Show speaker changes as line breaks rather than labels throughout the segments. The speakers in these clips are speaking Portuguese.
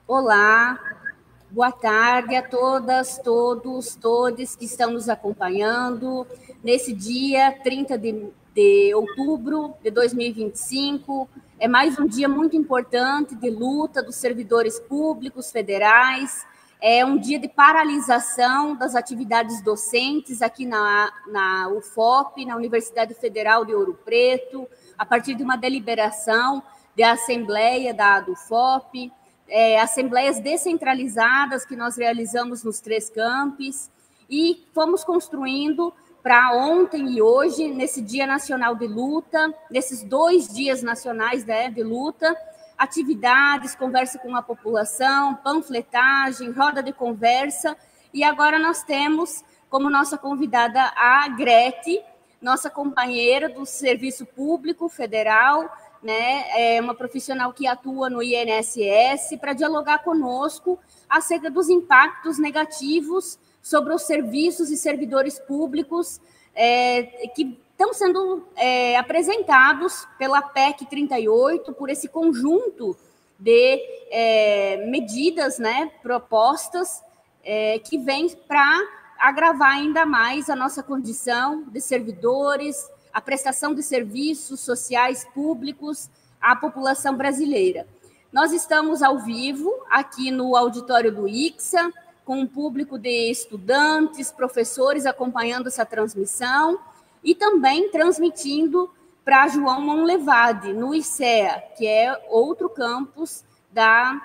Olá, boa tarde a todas, todos, todes que estão nos acompanhando nesse dia 30 de outubro de 2025. É mais um dia muito importante de luta dos servidores públicos federais. É um dia de paralisação das atividades docentes aqui na UFOP, na Universidade Federal de Ouro Preto, a partir de uma deliberação da Assembleia da UFOP. Assembleias descentralizadas que nós realizamos nos 3 campos e fomos construindo para ontem e hoje, nesse Dia Nacional de Luta, nesses 2 dias nacionais, né, de luta, atividades, conversa com a população, panfletagem, roda de conversa, e agora nós temos como nossa convidada a Grete, nossa companheira do Serviço Público Federal, né, é uma profissional que atua no INSS, para dialogar conosco acerca dos impactos negativos sobre os serviços e servidores públicos que estão sendo apresentados pela PEC 38, por esse conjunto de medidas, né, propostas que vêm para agravar ainda mais a nossa condição de servidores, a prestação de serviços sociais públicos à população brasileira. Nós estamos ao vivo aqui no auditório do ICSA, com um público de estudantes, professores acompanhando essa transmissão e também transmitindo para João Monlevade, no ICEA, que é outro campus da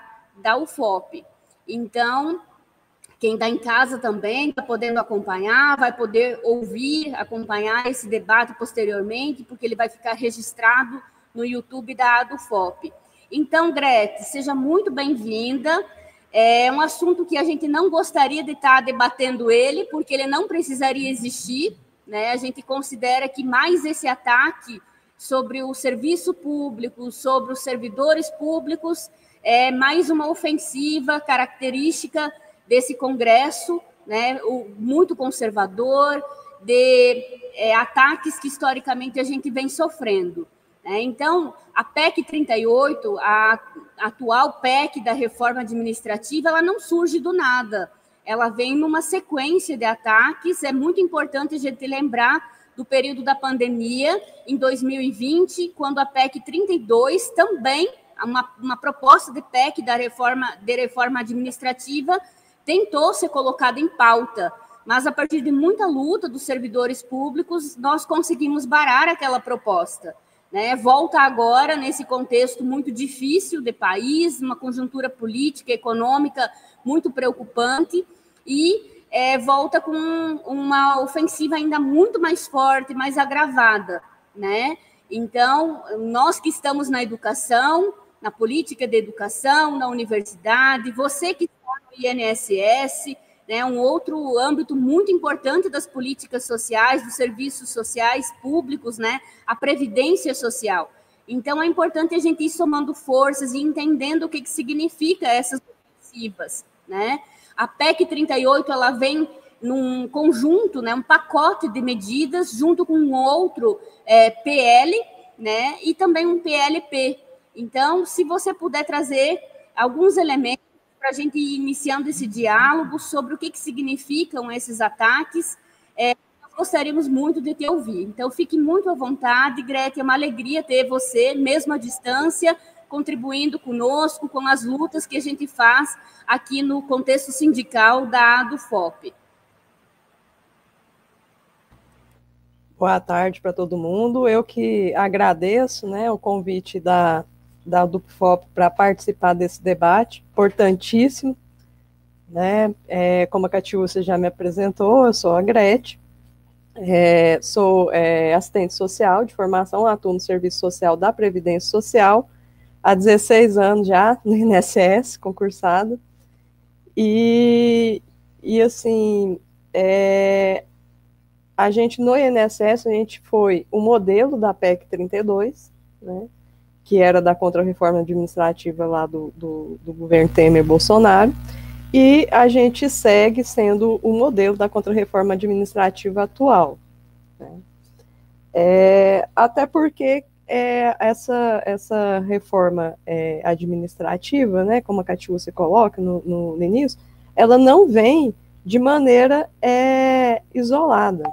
UFOP. Então, quem está em casa também está podendo acompanhar, vai poder ouvir, acompanhar esse debate posteriormente, porque ele vai ficar registrado no YouTube da UFOP. Então, Grete, seja muito bem-vinda. É um assunto que a gente não gostaria de estar debatendo ele, porque ele não precisaria existir, né? A gente considera que mais esse ataque sobre o serviço público, sobre os servidores públicos, é mais uma ofensiva característica desse Congresso, né, muito conservador, de ataques que historicamente a gente vem sofrendo. Né? Então, a PEC 38, a atual PEC da reforma administrativa, ela não surge do nada, ela vem numa sequência de ataques. É muito importante a gente lembrar do período da pandemia, em 2020, quando a PEC 32, também uma proposta de PEC de reforma administrativa, tentou ser colocada em pauta, mas a partir de muita luta dos servidores públicos, nós conseguimos barrar aquela proposta. Né? Volta agora, nesse contexto muito difícil de país, uma conjuntura política, econômica muito preocupante, e volta com uma ofensiva ainda muito mais forte, mais agravada. Né? Então, nós que estamos na educação, na política de educação, na universidade, você que INSS, né, um outro âmbito muito importante das políticas sociais, dos serviços sociais públicos, né, a previdência social. Então, é importante a gente ir somando forças e entendendo o que significa essas ofensivas. Né? A PEC 38, ela vem num conjunto, né, um pacote de medidas, junto com um outro PL, né, e também um PLP. Então, se você puder trazer alguns elementos para a gente ir iniciando esse diálogo sobre o que significam esses ataques, nós gostaríamos muito de te ouvir. Então, fique muito à vontade, Grete, é uma alegria ter você, mesmo à distância, contribuindo conosco, com as lutas que a gente faz aqui no contexto sindical da UFOP.
Boa tarde para todo mundo. Eu que agradeço, né, o convite da UFOP para participar desse debate, importantíssimo, né? Como a Catiúcia já me apresentou, eu sou a Grete, sou assistente social de formação, atuo no Serviço Social da Previdência Social, há 16 anos já, no INSS, concursado, e assim, a gente no INSS, a gente foi o modelo da PEC 32, né? Que era da contra-reforma administrativa lá do governo Temer-Bolsonaro, e a gente segue sendo o modelo da contra-reforma administrativa atual. Né? Até porque essa reforma administrativa, né, como a Catiúcia coloca no início, ela não vem de maneira isolada.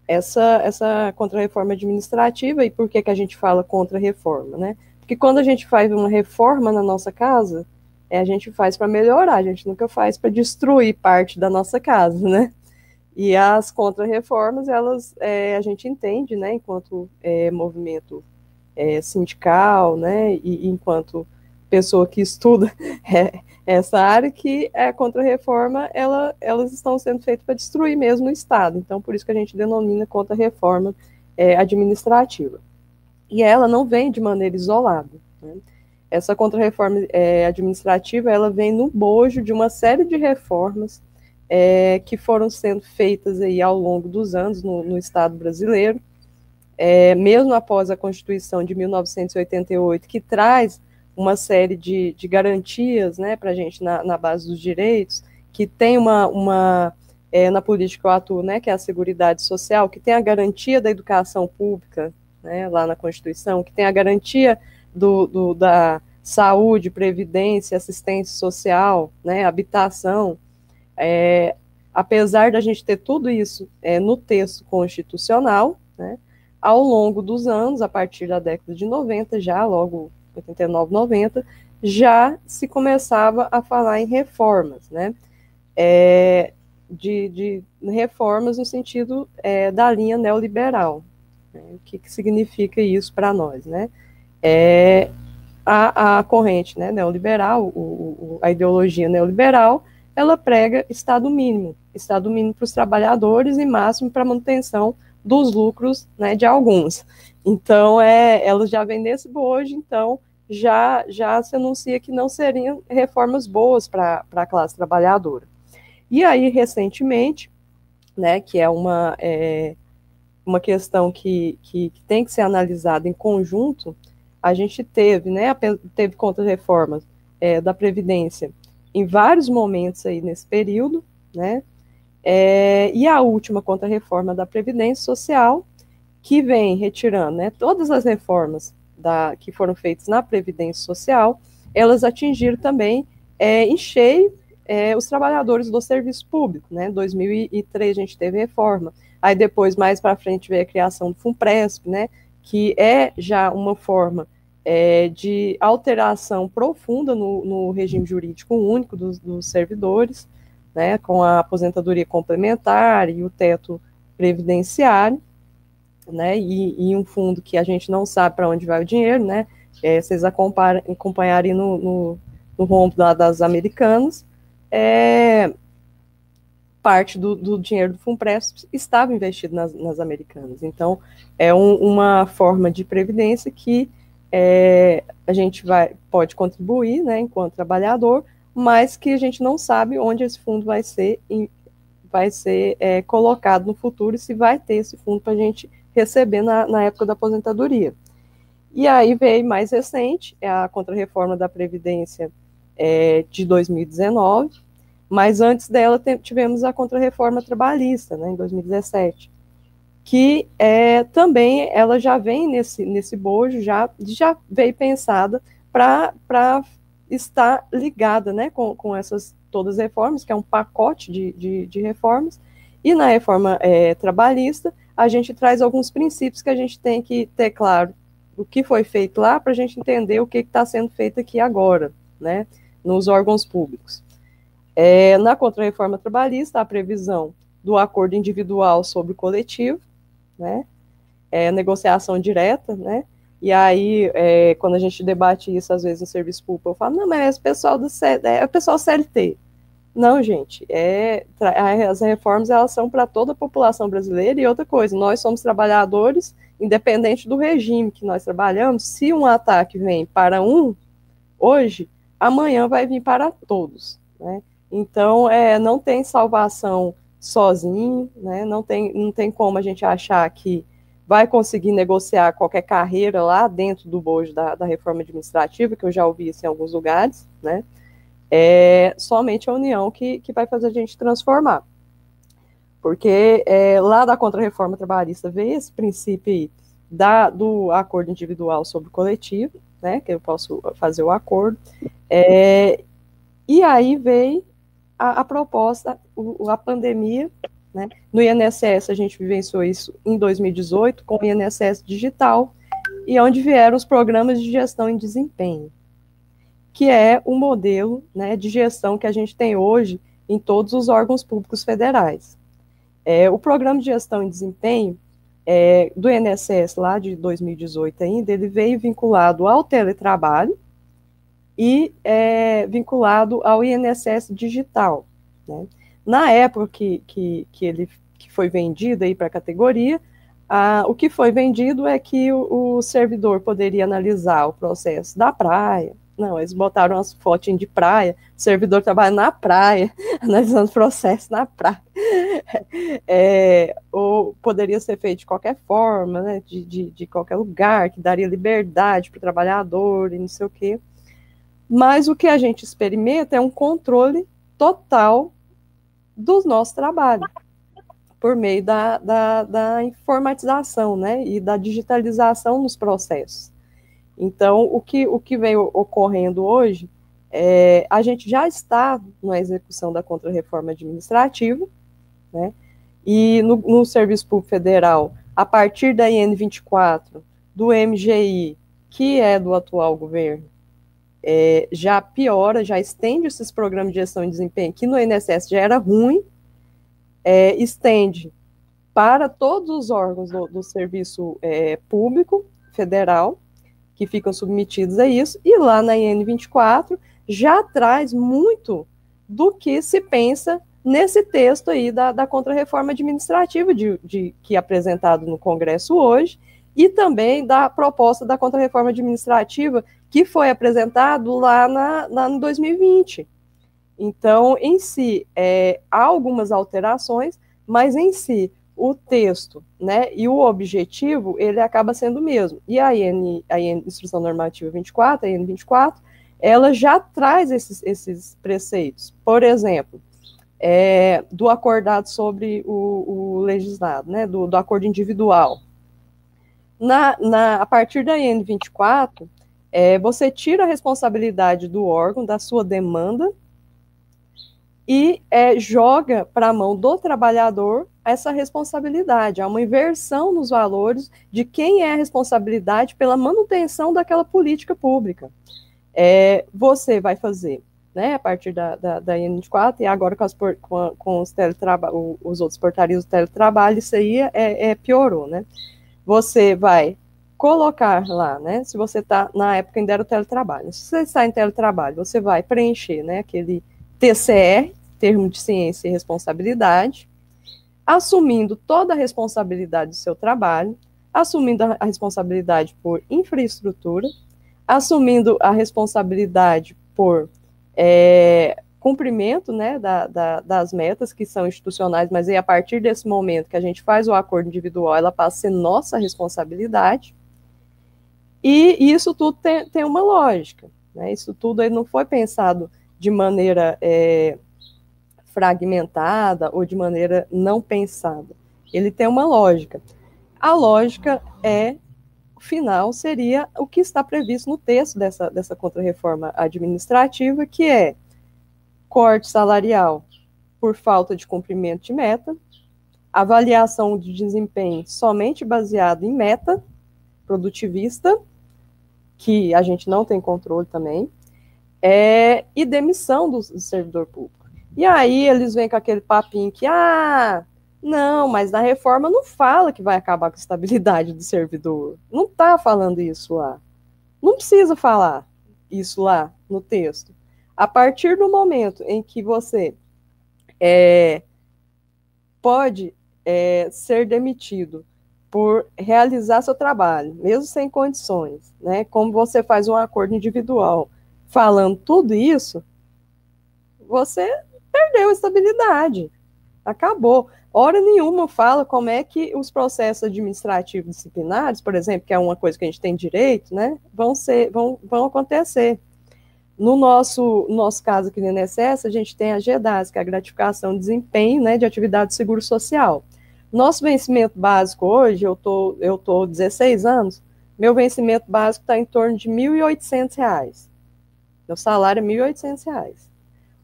Essa contra-reforma administrativa, e por que a gente fala contra-reforma, né? Porque quando a gente faz uma reforma na nossa casa, a gente faz para melhorar, a gente nunca faz para destruir parte da nossa casa, né? E as contra-reformas, elas, a gente entende, né, enquanto movimento sindical, né, e enquanto pessoa que estuda essa área, que a contra-reforma, elas estão sendo feitas para destruir mesmo o Estado. Então, por isso que a gente denomina contra-reforma administrativa. E ela não vem de maneira isolada, né? Essa contra-reforma administrativa, ela vem no bojo de uma série de reformas que foram sendo feitas aí ao longo dos anos no Estado brasileiro, mesmo após a Constituição de 1988, que traz uma série de garantias, né, para a gente na base dos direitos, que tem na política que eu atuo, né, que é a Seguridade Social, que tem a garantia da educação pública, né, lá na Constituição, que tem a garantia da saúde, previdência, assistência social, né, habitação. Apesar da gente ter tudo isso no texto constitucional, né, ao longo dos anos, a partir da década de 90, já logo 89, 90, já se começava a falar em reformas, né, de reformas no sentido da linha neoliberal. Né, o que significa isso para nós, né? A corrente, né, neoliberal, a ideologia neoliberal, ela prega Estado mínimo para os trabalhadores e máximo para a manutenção dos lucros, né, de alguns. Então, ela já vem nesse bojo, então, já se anuncia que não seriam reformas boas para a classe trabalhadora. E aí, recentemente, né, que é uma questão que tem que ser analisada em conjunto, a gente teve contra-reformas da Previdência em vários momentos aí nesse período, né, e a última contra-reforma da Previdência Social, que vem retirando, né, todas as reformas que foram feitas na Previdência Social, elas atingiram também em cheio os trabalhadores do serviço público, né, em 2003 a gente teve reforma, aí depois, mais para frente, veio a criação do FUNPRESP, né, que é já uma forma de alteração profunda no regime jurídico único dos servidores, né, com a aposentadoria complementar e o teto previdenciário, né, e um fundo que a gente não sabe para onde vai o dinheiro, né, vocês acompanharem no rombo das Americanas, parte do dinheiro do FUNPRESP estava investido nas Americanas. Então, é uma forma de previdência que a gente pode contribuir, né, enquanto trabalhador, mas que a gente não sabe onde esse fundo vai ser colocado no futuro e se vai ter esse fundo para a gente receber na época da aposentadoria. E aí veio mais recente, a contra-reforma da Previdência de 2019, mas antes dela tivemos a contra-reforma trabalhista, né, em 2017, que também ela já vem nesse bojo, já veio pensada para estar ligada, né, com essas todas as reformas, que é um pacote de reformas, e na reforma trabalhista, a gente traz alguns princípios que a gente tem que ter claro o que foi feito lá, para a gente entender o que está sendo feito aqui agora, né, nos órgãos públicos. Na contra-reforma trabalhista, a previsão do acordo individual sobre o coletivo, né, negociação direta, né, e aí, quando a gente debate isso, às vezes, no serviço público, eu falo, não, mas é o pessoal o pessoal CLT. Não, gente, as reformas, elas são para toda a população brasileira, e outra coisa, nós somos trabalhadores, independente do regime que nós trabalhamos, se um ataque vem para hoje, amanhã vai vir para todos, né, então, não tem salvação sozinho, né, não tem como a gente achar que vai conseguir negociar qualquer carreira lá dentro do bojo da reforma administrativa, que eu já ouvi isso em alguns lugares, né, somente a união que vai fazer a gente transformar. Porque lá da contra-reforma trabalhista veio esse princípio aí, do acordo individual sobre o coletivo, né, que eu posso fazer o acordo, e aí veio a proposta, a pandemia, né, no INSS a gente vivenciou isso em 2018, com o INSS digital, e onde vieram os programas de gestão em desempenho, que é o modelo, né, de gestão que a gente tem hoje em todos os órgãos públicos federais. O programa de gestão em desempenho do INSS, lá de 2018 ainda, ele veio vinculado ao teletrabalho e vinculado ao INSS digital, né? Na época que ele foi vendido aí para a categoria, o que foi vendido é que o servidor poderia analisar o processo da praia. Não, eles botaram as fotinhas de praia, o servidor trabalha na praia, analisando o processo na praia. Ou poderia ser feito de qualquer forma, né, de qualquer lugar, que daria liberdade para o trabalhador e não sei o quê. Mas o que a gente experimenta é um controle total do nosso trabalho, por meio da informatização, né, e da digitalização nos processos. Então, o que vem ocorrendo hoje, a gente já está na execução da Contra-Reforma Administrativa, né, e no Serviço Público Federal, a partir da IN 24, do MGI, que é do atual governo, já piora, já estende esses programas de gestão e desempenho, que no INSS já era ruim, estende para todos os órgãos do Serviço Público Federal, que ficam submetidos a isso, e lá na IN 24 já traz muito do que se pensa nesse texto aí da Contra-Reforma Administrativa que é apresentado no Congresso hoje, e também da proposta da Contra-Reforma Administrativa que foi apresentado lá no 2020. Então, em si, há algumas alterações, mas em si, o texto, né, e o objetivo, ele acaba sendo o mesmo. E a Instrução Normativa 24, a IN 24, ela já traz esses preceitos. Por exemplo, do acordado sobre o legislado, né, do acordo individual. A partir da IN 24, você tira a responsabilidade do órgão, da sua demanda, e joga para a mão do trabalhador essa responsabilidade. Há uma inversão nos valores de quem é a responsabilidade pela manutenção daquela política pública. Você vai fazer, né, a partir da IN 24, e agora com os outros portarias do teletrabalho, isso aí piorou, né? Você vai colocar lá, né, se você está, na época ainda era o teletrabalho, se você está em teletrabalho, você vai preencher, né, aquele TCR, Termo de Ciência e Responsabilidade, assumindo toda a responsabilidade do seu trabalho, assumindo a responsabilidade por infraestrutura, assumindo a responsabilidade por cumprimento, né, das metas que são institucionais, mas aí a partir desse momento que a gente faz o acordo individual, ela passa a ser nossa responsabilidade, e isso tudo tem uma lógica, né, isso tudo aí não foi pensado de maneira fragmentada ou de maneira não pensada, ele tem uma lógica. A lógica final seria o que está previsto no texto dessa Contra-Reforma Administrativa, que é corte salarial por falta de cumprimento de meta, avaliação de desempenho somente baseado em meta produtivista, que a gente não tem controle também, e demissão do servidor público. E aí eles vêm com aquele papinho que, não, mas na reforma não fala que vai acabar com a estabilidade do servidor. Não está falando isso lá. Não precisa falar isso lá no texto. A partir do momento em que você pode ser demitido por realizar seu trabalho, mesmo sem condições, né, como você faz um acordo individual, falando tudo isso, você perdeu a estabilidade. Acabou. Hora nenhuma fala como é que os processos administrativos disciplinares, por exemplo, que é uma coisa que a gente tem direito, né, vão acontecer. No nosso caso aqui no INSS, a gente tem a GEDAS, que é a gratificação de desempenho, né, de atividade de seguro social. Nosso vencimento básico hoje, eu tô 16 anos, meu vencimento básico está em torno de R$ 1.800. Meu salário é R$ 1.800.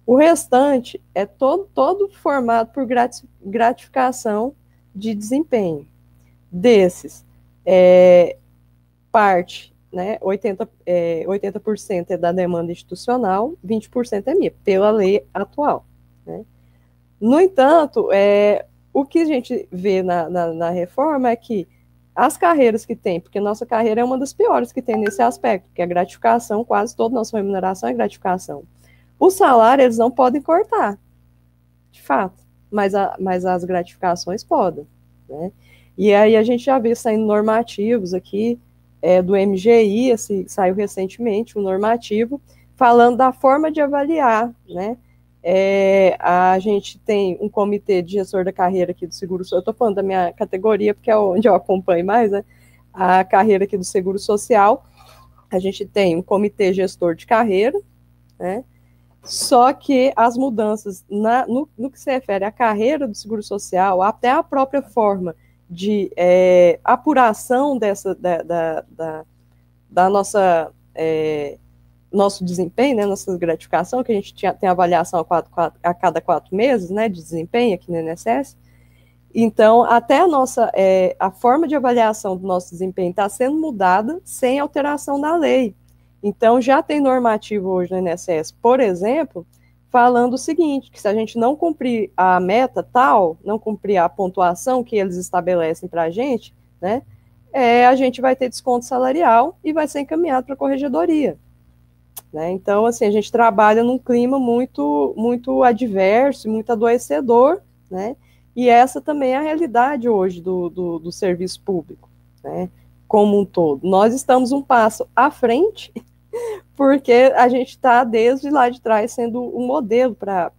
O restante é todo formado por gratificação de desempenho. Desses, parte, né, 80% é da demanda institucional, 20% é minha, pela lei atual. Né? No entanto, o que a gente vê na reforma é que as carreiras que tem, porque nossa carreira é uma das piores que tem nesse aspecto, que a gratificação, quase toda nossa remuneração é gratificação. O salário eles não podem cortar, de fato, mas as gratificações podem. Né? E aí a gente já vê saindo normativos aqui, do MGI, saiu recentemente um normativo, falando da forma de avaliar, né? A gente tem um comitê de gestor da carreira aqui do Seguro Social, eu estou falando da minha categoria, porque é onde eu acompanho mais, né? A carreira aqui do Seguro Social, a gente tem um comitê gestor de carreira, né? Só que as mudanças no que se refere à carreira do Seguro Social, até a própria forma de apuração da nossa nosso desempenho, né, nossa gratificação, que a gente tem avaliação a cada 4 meses, né, de desempenho aqui no INSS. Então, até a forma de avaliação do nosso desempenho está sendo mudada sem alteração da lei. Então, já tem normativo hoje no INSS, por exemplo, falando o seguinte, que se a gente não cumprir a meta tal, não cumprir a pontuação que eles estabelecem para a gente, né, a gente vai ter desconto salarial e vai ser encaminhado para a corregedoria. Né? Então, assim, a gente trabalha num clima muito, muito adverso, muito adoecedor, né? E essa também é a realidade hoje do serviço público, né? Como um todo. Nós estamos um passo à frente, porque a gente está desde lá de trás sendo um modelo para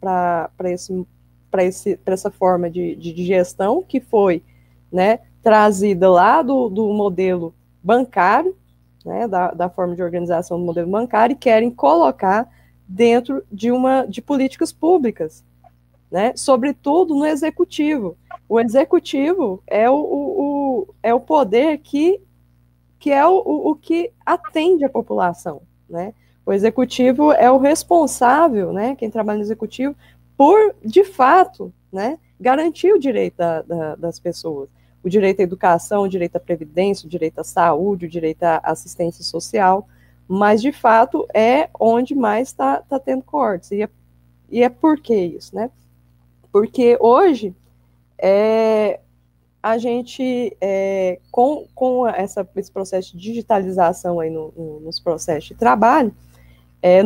essa forma de gestão que foi, né, trazida lá do modelo bancário, né, da forma de organização do modelo bancário, e querem colocar dentro de políticas públicas, né, sobretudo no executivo. O executivo é o poder que é o que atende a população, né? O executivo é o responsável, né, quem trabalha no executivo, por, de fato, né, garantir o direito das pessoas. O direito à educação, o direito à previdência, o direito à saúde, o direito à assistência social, mas, de fato, é onde mais está tendo cortes. E é por que isso, né? Porque hoje, a gente, com esse processo de digitalização aí nos processos de trabalho,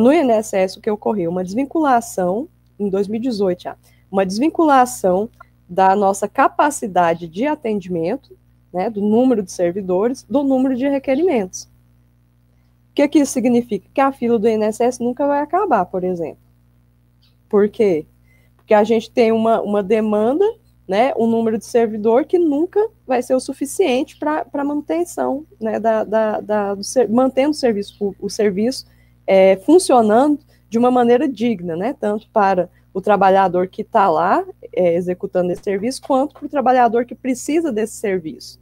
no INSS o que ocorreu? Uma desvinculação, em 2018 já, uma desvinculação da nossa capacidade de atendimento, né, do número de servidores, do número de requerimentos. O que isso significa? Que a fila do INSS nunca vai acabar, por exemplo. Por quê? Porque a gente tem uma demanda, né, um número de servidor que nunca vai ser o suficiente para manutenção, né, mantendo o serviço funcionando de uma maneira digna, né, tanto para o trabalhador que está lá executando esse serviço, quanto para o trabalhador que precisa desse serviço.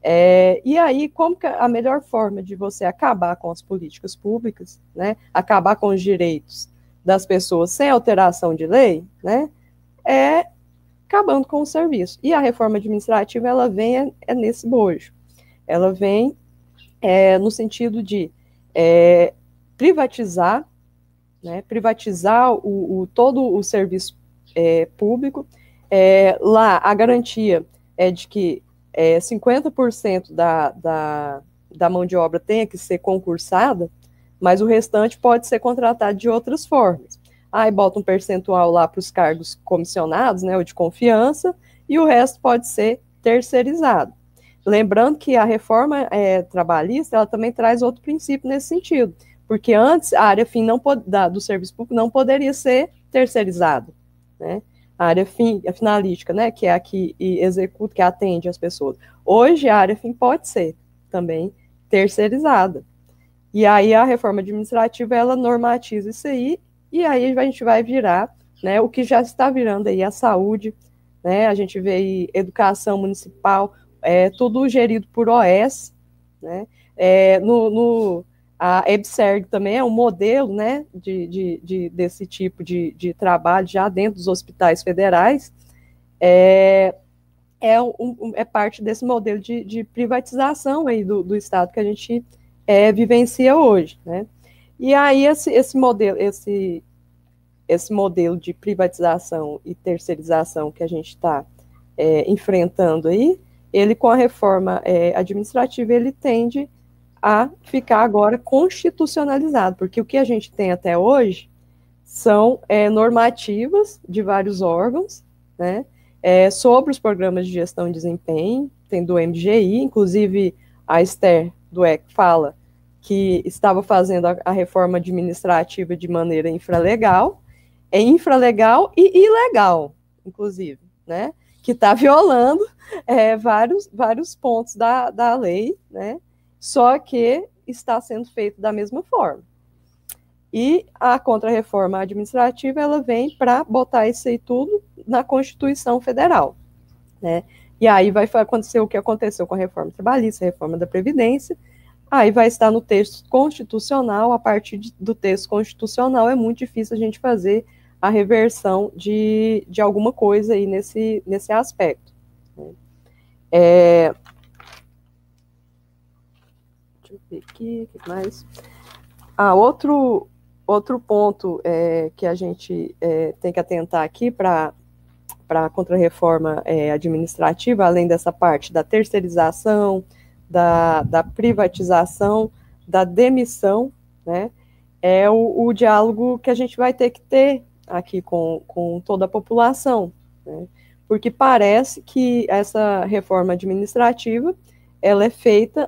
E aí, como que a melhor forma de você acabar com as políticas públicas, né, acabar com os direitos das pessoas sem alteração de lei, né, é acabando com o serviço. E a reforma administrativa, ela vem nesse bojo. Ela vem no sentido de privatizar, né, privatizar todo o serviço público. Lá, a garantia é de que 50% da mão de obra tenha que ser concursada, mas o restante pode ser contratado de outras formas. Aí bota um percentual lá para os cargos comissionados, né, ou de confiança, e o resto pode ser terceirizado. Lembrando que a reforma trabalhista, ela também traz outro princípio nesse sentido, porque antes a área fim do serviço público não poderia ser terceirizada, né? A área fim, a finalística, né, que é a que executa, que atende as pessoas. Hoje a área fim pode ser também terceirizada. E aí a reforma administrativa, ela normatiza isso aí, e aí a gente vai virar, né, o que já está virando aí a saúde, né? A gente vê aí educação municipal, tudo gerido por OS, né? A EBSERG também é um modelo, né, desse tipo de trabalho já dentro dos hospitais federais, é parte desse modelo de privatização aí do Estado que a gente vivencia hoje, né? E aí esse modelo de privatização e terceirização que a gente está enfrentando aí, ele com a reforma administrativa, ele tende a ficar agora constitucionalizado, porque o que a gente tem até hoje são normativas de vários órgãos, né, sobre os programas de gestão e desempenho, tem do MGI, inclusive a Esther Dweck fala que estava fazendo a reforma administrativa de maneira infralegal, infralegal e ilegal, inclusive, né, que está violando vários pontos da lei, né, só que está sendo feito da mesma forma. E a contrarreforma administrativa, ela vem para botar isso aí tudo na Constituição Federal, né? E aí vai acontecer o que aconteceu com a reforma trabalhista, a reforma da Previdência, aí vai estar no texto constitucional, a partir do texto constitucional é muito difícil a gente fazer a reversão de alguma coisa aí nesse aspecto, né? Deixa eu ver aqui, o que mais? Outro ponto que a gente tem que atentar aqui para a contrarreforma administrativa, além dessa parte da terceirização, da privatização, da demissão, né, é o diálogo que a gente vai ter que ter aqui com toda a população, né, porque parece que essa reforma administrativa, ela é feita,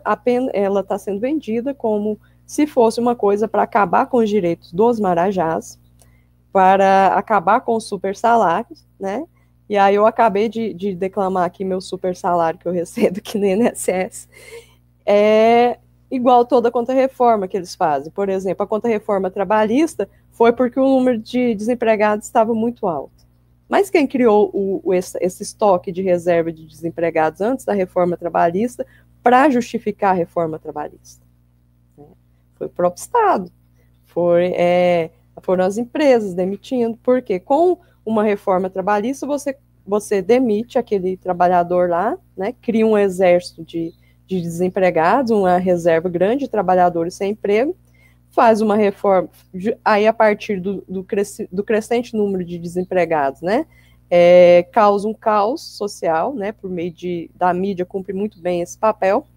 ela está sendo vendida como se fosse uma coisa para acabar com os direitos dos marajás, para acabar com os super salários, né? E aí eu acabei de declamar aqui meu super salário que eu recebo aqui no INSS. É igual toda a contra-reforma que eles fazem. Por exemplo, a contra-reforma trabalhista foi porque o número de desempregados estava muito alto. Mas quem criou esse estoque de reserva de desempregados antes da reforma trabalhista para justificar a reforma trabalhista? Foi o próprio Estado, foram as empresas demitindo, porque com uma reforma trabalhista você demite aquele trabalhador lá, né, cria um exército de desempregados, uma reserva grande de trabalhadores sem emprego, faz uma reforma, aí a partir do crescente número de desempregados, né, causa um caos social, né, por meio da mídia cumpre muito bem esse papel,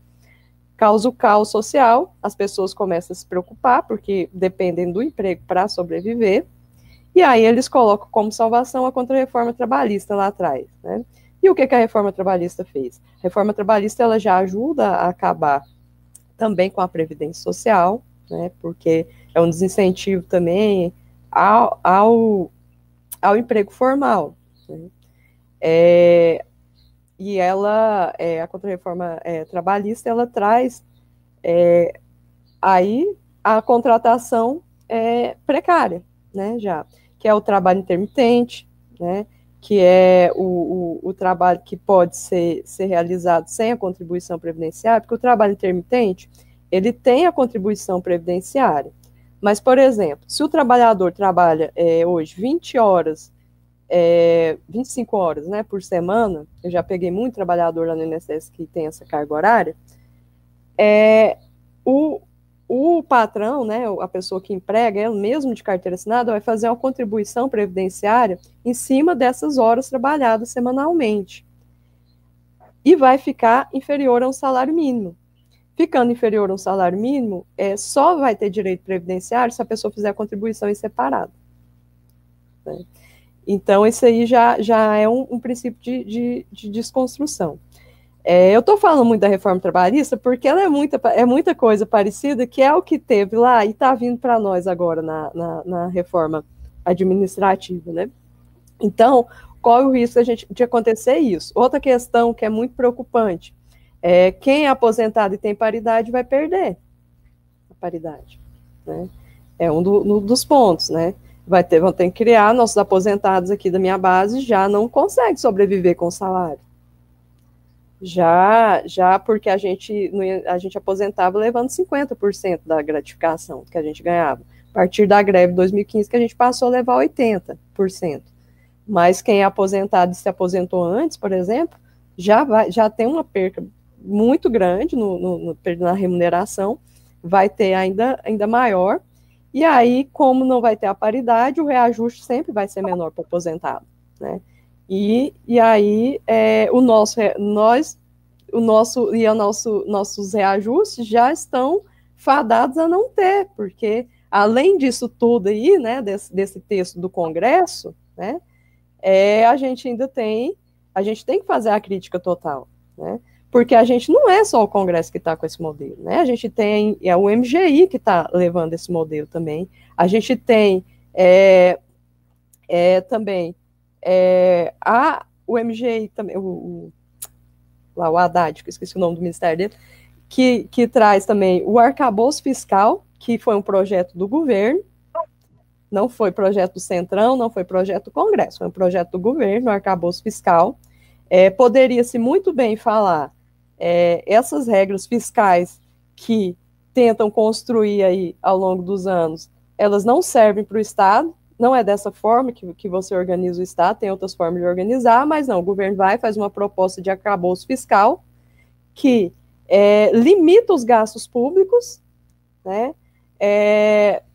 causa o caos social, as pessoas começam a se preocupar, porque dependem do emprego para sobreviver, e aí eles colocam como salvação a contra-reforma trabalhista lá atrás, né? E o que a reforma trabalhista fez? A reforma trabalhista, ela já ajuda a acabar também com a previdência social, né? Porque é um desincentivo também ao emprego formal, né? E ela, a contra-reforma trabalhista, ela traz aí a contratação precária, né, já, que é o trabalho intermitente, né, que é o trabalho que pode ser realizado sem a contribuição previdenciária, porque o trabalho intermitente, ele tem a contribuição previdenciária, mas, por exemplo, se o trabalhador trabalha hoje 20 horas, 25 horas, né, por semana, eu já peguei muito trabalhador lá no INSS que tem essa carga horária, o patrão, né, a pessoa que emprega, ele mesmo de carteira assinada, vai fazer uma contribuição previdenciária em cima dessas horas trabalhadas semanalmente. E vai ficar inferior a um salário mínimo. Ficando inferior a um salário mínimo, só vai ter direito previdenciário se a pessoa fizer a contribuição em separado, né? Então, esse aí já é um princípio de desconstrução. Eu estou falando muito da reforma trabalhista porque ela é muita coisa parecida, que é o que teve lá e está vindo para nós agora na reforma administrativa, né? Então, qual é o risco de acontecer isso? Outra questão que é muito preocupante, quem é aposentado e tem paridade vai perder a paridade, né? É um dos pontos, né? vão ter que criar, nossos aposentados aqui da minha base já não conseguem sobreviver com o salário. Já porque a gente aposentava levando 50% da gratificação que a gente ganhava. A partir da greve de 2015 que a gente passou a levar 80%. Mas quem é aposentado e se aposentou antes, por exemplo, já tem uma perca muito grande na remuneração, vai ter ainda maior, e aí, como não vai ter a paridade, o reajuste sempre vai ser menor para o aposentado, né? E aí, nossos reajustes já estão fadados a não ter, porque, além disso tudo aí, né, desse texto do Congresso, né, a gente tem que fazer a crítica total, né? Porque a gente não é só o Congresso que está com esse modelo, né? A gente tem o MGI que está levando esse modelo também. A gente tem também o MGI também, o Haddad, que eu esqueci o nome do ministério dele, que traz também o arcabouço fiscal, que foi um projeto do governo, não foi projeto do Centrão, não foi projeto do Congresso, foi um projeto do governo, o arcabouço fiscal. Poderia-se muito bem falar essas regras fiscais que tentam construir aí ao longo dos anos, elas não servem para o Estado, não é dessa forma que você organiza o Estado, tem outras formas de organizar, mas não, o governo faz uma proposta de arcabouço fiscal que limita os gastos públicos, né,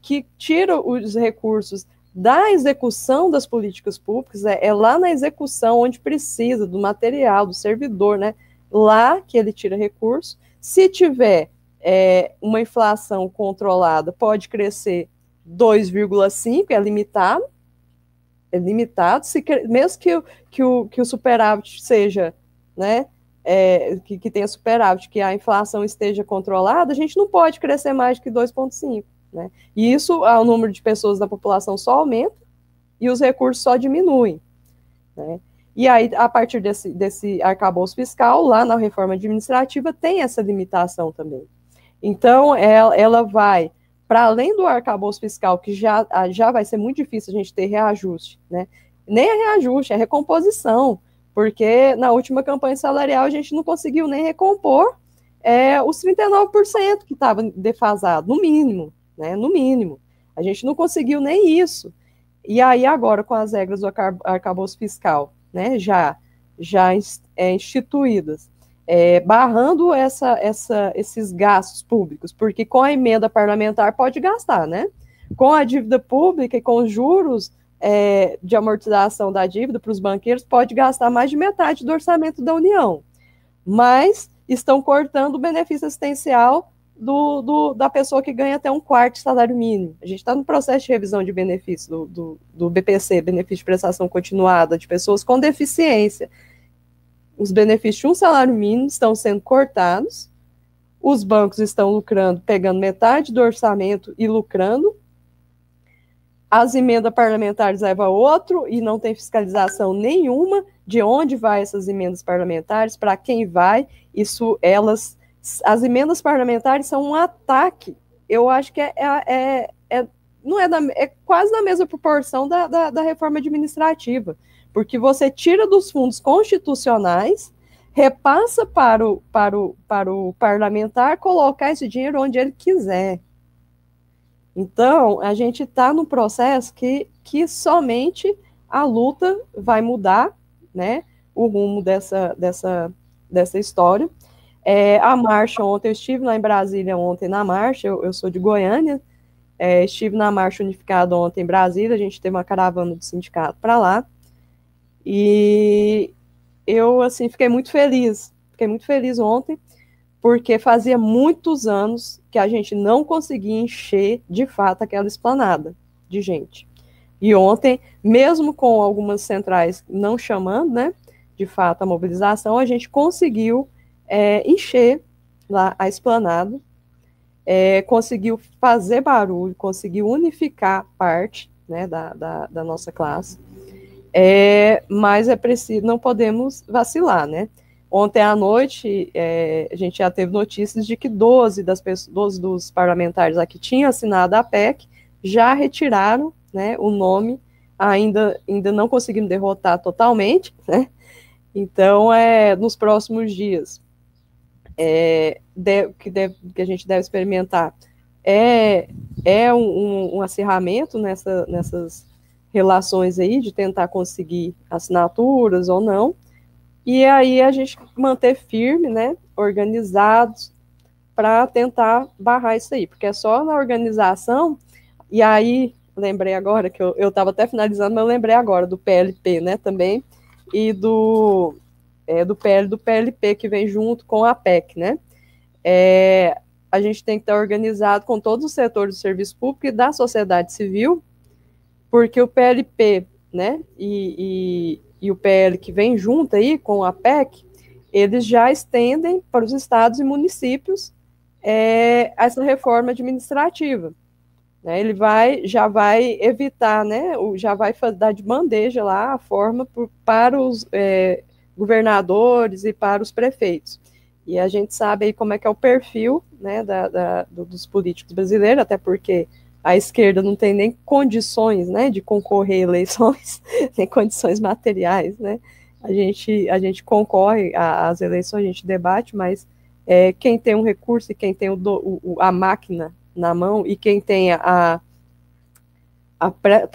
que tira os recursos da execução das políticas públicas, é lá na execução onde precisa do material, do servidor, né, lá que ele tira recurso. Se tiver uma inflação controlada, pode crescer 2,5, é limitado, mesmo que o superávit seja, né, que tenha superávit, que a inflação esteja controlada, a gente não pode crescer mais que 2,5, né? E isso, o número de pessoas da população só aumenta e os recursos só diminuem, né? E aí, a partir desse arcabouço fiscal, lá na reforma administrativa, tem essa limitação também. Então, ela vai, para além do arcabouço fiscal, que já vai ser muito difícil a gente ter reajuste, né? Nem é reajuste, é recomposição, porque na última campanha salarial a gente não conseguiu nem recompor os 39% que estava defasado, no mínimo, né? No mínimo. A gente não conseguiu nem isso. E aí, agora, com as regras do arcabouço fiscal, né, já instituídas, barrando esses gastos públicos, porque com a emenda parlamentar pode gastar, né? Com a dívida pública e com os juros de amortização da dívida para os banqueiros, pode gastar mais de metade do orçamento da União. Mas estão cortando o benefício assistencial da pessoa que ganha até 1/4 de salário mínimo. A gente está no processo de revisão de benefícios do BPC, benefício de prestação continuada, de pessoas com deficiência. Os benefícios de um salário mínimo estão sendo cortados, os bancos estão lucrando, pegando metade do orçamento e lucrando, as emendas parlamentares levam a outro e não tem fiscalização nenhuma de onde vai essas emendas parlamentares, para quem vai, as emendas parlamentares são um ataque, eu acho que é quase na mesma proporção da reforma administrativa, porque você tira dos fundos constitucionais, repassa para o parlamentar colocar esse dinheiro onde ele quiser. Então, a gente está num processo que somente a luta vai mudar, né, o rumo dessa história. A marcha ontem, eu estive lá em Brasília ontem na marcha, eu sou de Goiânia, estive na marcha unificada ontem em Brasília, a gente teve uma caravana do sindicato para lá, e eu, assim, fiquei muito feliz ontem, porque fazia muitos anos que a gente não conseguia encher, de fato, aquela esplanada de gente. E ontem, mesmo com algumas centrais não chamando, né, de fato, a mobilização, a gente conseguiu encher lá a esplanada, conseguiu fazer barulho, conseguiu unificar parte, né, da nossa classe, mas é preciso, não podemos vacilar, né? Ontem à noite, a gente já teve notícias de que 12 dos parlamentares aqui tinham assinado a PEC, já retiraram, né, o nome, ainda não conseguimos derrotar totalmente, né, então, nos próximos dias, que a gente deve experimentar um acirramento nessas relações aí, de tentar conseguir assinaturas ou não, e aí a gente manter firme, né, organizados, para tentar barrar isso aí, porque é só na organização, e aí, lembrei agora, que eu estava até finalizando, mas eu lembrei agora do PLP, né, também, e do PLP, que vem junto com a PEC, né, a gente tem que estar organizado com todos os setores do serviço público e da sociedade civil, porque o PLP, né, e o PL que vem junto aí com a PEC, eles já estendem para os estados e municípios essa reforma administrativa. Né, ele já vai evitar, né, já vai dar de bandeja lá a forma para os governadores e para os prefeitos. E a gente sabe aí como é que é o perfil, né, dos políticos brasileiros, até porque a esquerda não tem nem condições, né, de concorrer a eleições, nem condições materiais, né. A gente concorre às eleições, a gente debate, mas quem tem um recurso e quem tem a máquina na mão e quem tem a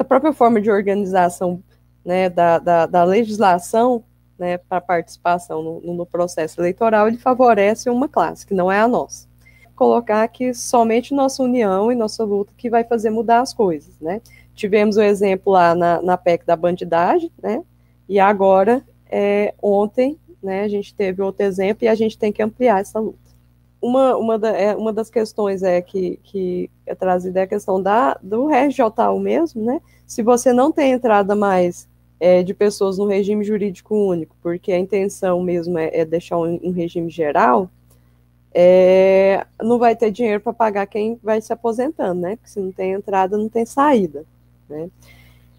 própria forma de organização, né, da legislação, né, para participação no processo eleitoral, ele favorece uma classe, que não é a nossa. Colocar que somente nossa união e nossa luta que vai fazer mudar as coisas, né. Tivemos o exemplo lá na PEC da bandidagem, né, e agora, ontem, né, a gente teve outro exemplo e a gente tem que ampliar essa luta. Uma das questões que é trazida é a questão do RJU mesmo, né? Se você não tem entrada mais de pessoas no regime jurídico único, porque a intenção mesmo é deixar um regime geral, não vai ter dinheiro para pagar quem vai se aposentando, né? Porque se não tem entrada, não tem saída, né?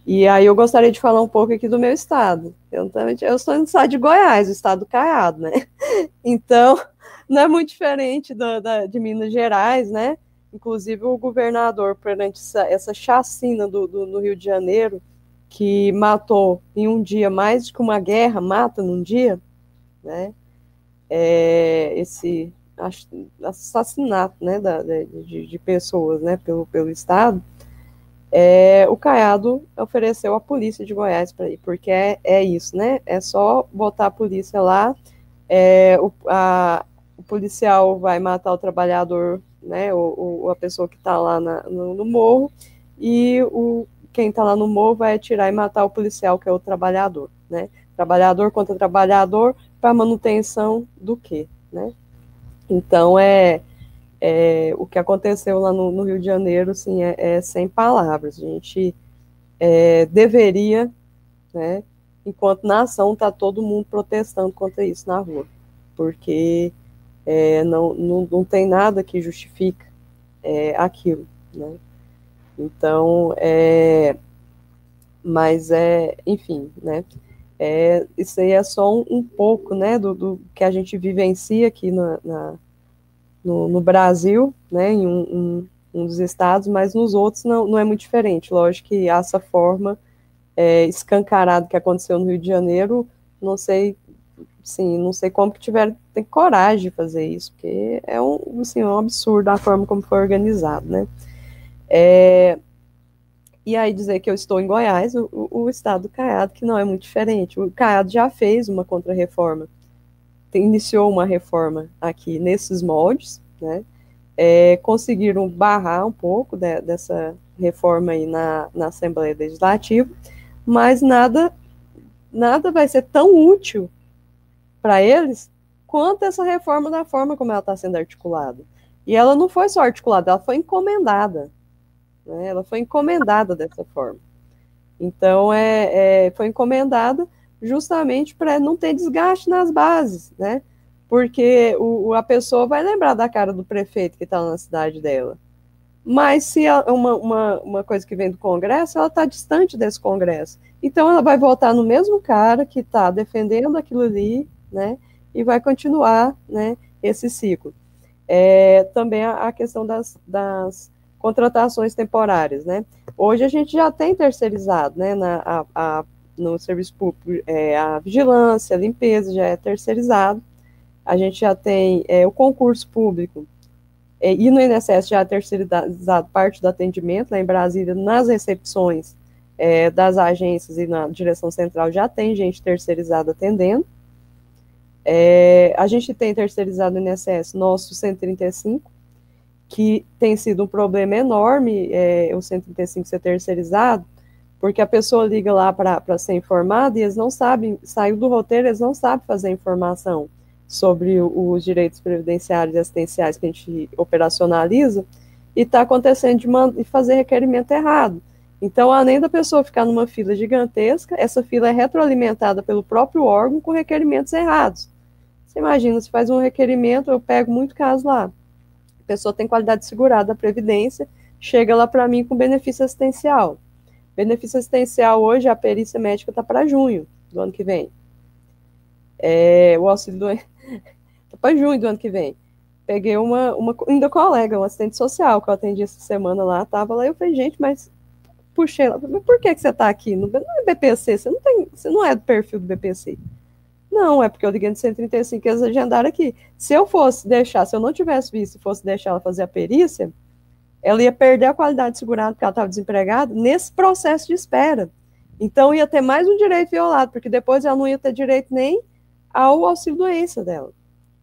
E aí eu gostaria de falar um pouco aqui do meu estado. Eu estou no estado de Goiás, o estado do Caiado, né? Então, não é muito diferente de Minas Gerais, né? Inclusive o governador, perante essa chacina no Rio de Janeiro, que matou em um dia mais do que uma guerra mata num dia, né? Esse assassinato, né, de pessoas, né, pelo Estado, o Caiado ofereceu a polícia de Goiás para ir, porque é isso, né? É só botar a polícia lá, o policial vai matar o trabalhador, né? Ou a pessoa que está lá no morro, e quem está lá no morro vai atirar e matar o policial, que é o trabalhador, né? Trabalhador contra trabalhador, para manutenção do quê, né? Então, o que aconteceu lá no Rio de Janeiro, assim, sem palavras. A gente deveria, né, enquanto nação, tá todo mundo protestando contra isso na rua, porque não tem nada que justifica aquilo, né? Então, mas enfim, né? Isso aí é só um pouco, né, do que a gente vivencia aqui no Brasil, né, em um dos estados, mas nos outros não é muito diferente. Lógico que essa forma escancarada que aconteceu no Rio de Janeiro, não sei como que tem coragem de fazer isso, porque é um absurdo a forma como foi organizado, né. E aí dizer que eu estou em Goiás, o estado do Caiado, que não é muito diferente. O Caiado já fez uma contra-reforma, iniciou uma reforma aqui nesses moldes, né? Conseguiram barrar um pouco dessa reforma aí na Assembleia Legislativa, mas nada vai ser tão útil para eles quanto essa reforma da forma como ela está sendo articulada. E ela não foi só articulada, ela foi encomendada, né? Ela foi encomendada dessa forma. Então, foi encomendada justamente para não ter desgaste nas bases, né? Porque a pessoa vai lembrar da cara do prefeito que está na cidade dela. Mas se uma coisa que vem do Congresso, ela está distante desse Congresso. Então, ela vai votar no mesmo cara que está defendendo aquilo ali, né? E vai continuar, né, esse ciclo. Também a questão das contratações temporárias, né? Hoje a gente já tem terceirizado, né, no serviço público, a vigilância, a limpeza já é terceirizado, a gente já tem o concurso público, e no INSS já é terceirizado parte do atendimento, lá em Brasília, nas recepções das agências e na direção central já tem gente terceirizada atendendo. A gente tem terceirizado no INSS nosso 135, que tem sido um problema enorme, o 135 ser terceirizado, porque a pessoa liga lá para ser informada e eles não sabem, saiu do roteiro, eles não sabem fazer informação sobre os direitos previdenciários e assistenciais que a gente operacionaliza, e está acontecendo de fazer requerimento errado. Então, além da pessoa ficar numa fila gigantesca, essa fila é retroalimentada pelo próprio órgão com requerimentos errados. Você imagina, se faz um requerimento, eu pego muito caso lá, a pessoa tem qualidade segurada da Previdência, chega lá para mim com benefício assistencial. Benefício assistencial hoje, a perícia médica está para junho do ano que vem. O auxílio doença está para junho do ano que vem. Peguei uma ainda colega, um assistente social, que eu atendi essa semana lá, estava lá, eu falei, gente, mas puxei lá, mas por que você está aqui? Não é BPC, você não é do perfil do BPC. Não, é porque eu liguei no 135 e eles agendaram aqui. Se eu não tivesse visto e fosse deixar ela fazer a perícia, ela ia perder a qualidade de segurado porque ela estava desempregada nesse processo de espera. Então, ia ter mais um direito violado, porque depois ela não ia ter direito nem ao auxílio-doença dela,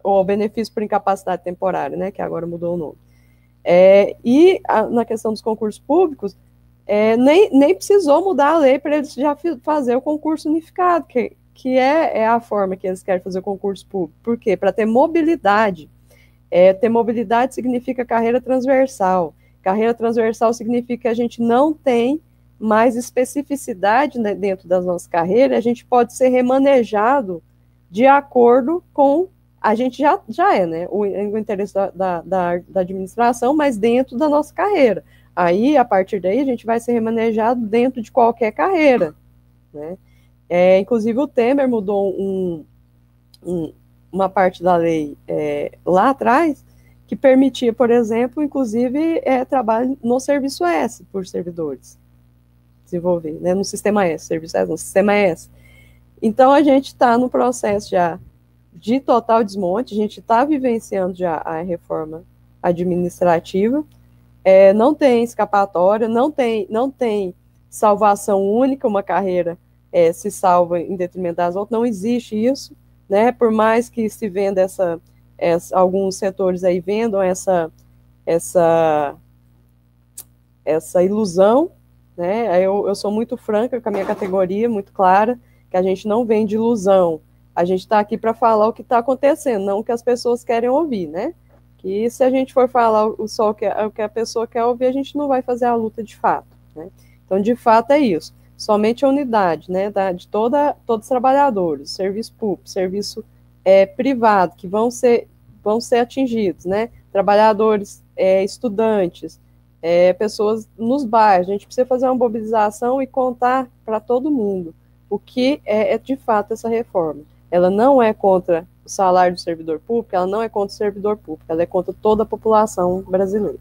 ou ao benefício por incapacidade temporária, né, que agora mudou o nome. Na questão dos concursos públicos, nem precisou mudar a lei para eles já fazer o concurso unificado, que é a forma que eles querem fazer o concurso público. Por quê? Para ter mobilidade. Ter mobilidade significa carreira transversal. Carreira transversal significa que a gente não tem mais especificidade, né, dentro das nossas carreiras, a gente pode ser remanejado de acordo com... A gente já é, né, o interesse da administração, mas dentro da nossa carreira. Aí, a partir daí, a gente vai ser remanejado dentro de qualquer carreira, né? Inclusive, o Temer mudou uma parte da lei lá atrás, que permitia, por exemplo, inclusive, trabalho no serviço S, por servidores, desenvolver, né, no sistema S, serviço S, no sistema S. Então, a gente está no processo já de total desmonte, a gente está vivenciando já a reforma administrativa, não tem escapatória, não tem salvação única, uma carreira se salva em detrimento das outras, não existe isso, né, por mais que se venda alguns setores aí vendam essa ilusão, né, eu sou muito franca com a minha categoria, muito clara, que a gente não vende ilusão, a gente está aqui para falar o que está acontecendo, não o que as pessoas querem ouvir, né, que se a gente for falar só o que a pessoa quer ouvir, a gente não vai fazer a luta de fato, né, então de fato é isso, somente a unidade, né, de todos os trabalhadores, serviço público, serviço privado, que vão ser atingidos, né, trabalhadores, estudantes, pessoas nos bairros, a gente precisa fazer uma mobilização e contar para todo mundo o que é de fato essa reforma. Ela não é contra o salário do servidor público, ela não é contra o servidor público, ela é contra toda a população brasileira.